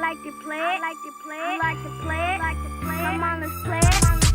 like to play it. I like to play it. I like to play it. I like to play it. Come on, let's play it.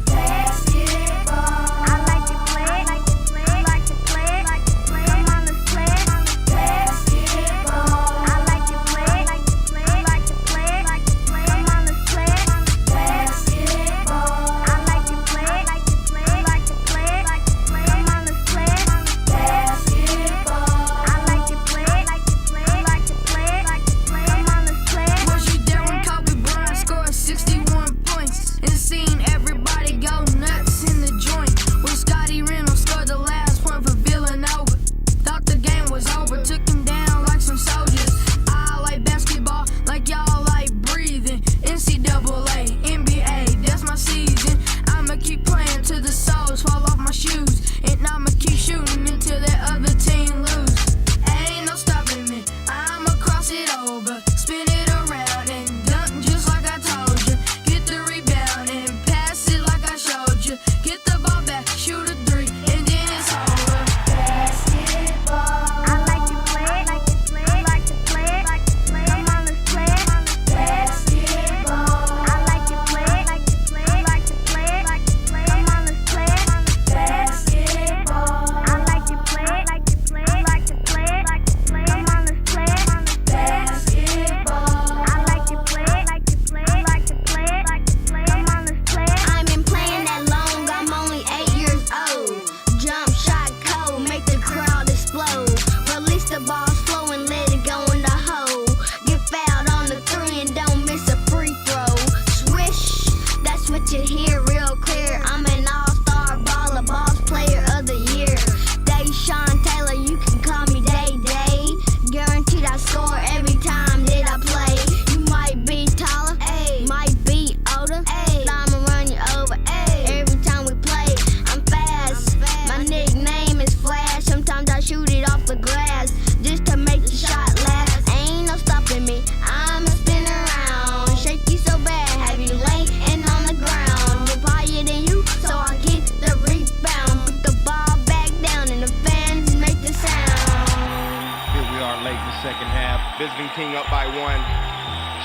Basketball. I like to play it. I like to play it. I like to play it. I like to play it. Come on, let's play it. Basketball. I like to play it. I like to play it. I like to play it. I like to play it. Come on, let's play it. Basketball. I like to play it. I like to play it. I like to play it. I like to play it. Come on, let's play it. Basketball. I like to play it. I like to play it. I like to play it. I like to play it. Come on, let's play it. Was you there when Kobe Bryant scored 61 points and seen everybody go nuts in the joint? When Scotty Reynolds scored the last point for Villanova, thought the game was over, took him down like some soldiers. I like basketball like y'all like breathing. NCAA, NBA, that's my season. I'ma keep playing till the soles fall off my shoes, and I'ma keep shooting until that other team lose. Ain't no stopping me, I'ma cross it over, spin it around and dunk just like I told you. Get the rebound and pass it like I showed you. Get the ball back, shoot a three, and then it's over. Basketball. I like to play it. I like to play it. I like to play it. I like to play it. Come on, let's play it. Basketball. I like to play it. I like to play it. I like to play it. I like to play it. Come on, let's play it. Basketball. I like to play it. I like to play it. I like to play it. I like to play it. Come on, let's play it. Basketball. I like to play it. I like to play it. I like to play it. I like to play it. Come on, let's play it. I ain't been playing that long, I'm only 8 years old. Jump shot cold, make the crowd explode. Release the ball slow and let it go in the hole. Get fouled on the three and don't miss a free throw. Swish, that's what you hear real clear. I'm an all-star baller, boss player of the year. Deshaun Taylor, you can call me Day-Day. Guaranteed I score every time that I play. You might be taller, might be older, I'ma run you over every time we play. I'm fast, my nickname is Flash. Sometimes I shoot it off the glass just to make the shot last. Ain't no stopping me, I'ma spin around, shake you so bad, have you laying on the ground. Get higher than you, so I get the rebound. Put the ball back down and the fans make the sound. Here we are late in the second half. Visiting team up by 1.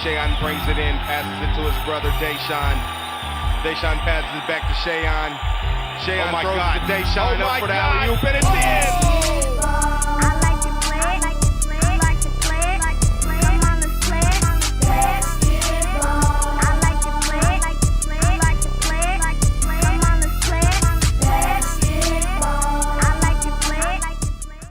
Shayon brings it in, passes it to his brother Deshaun. Deshaun passes it back to Shayon. Shayon throws it to Deshaun up for the alley-oop, and it's in!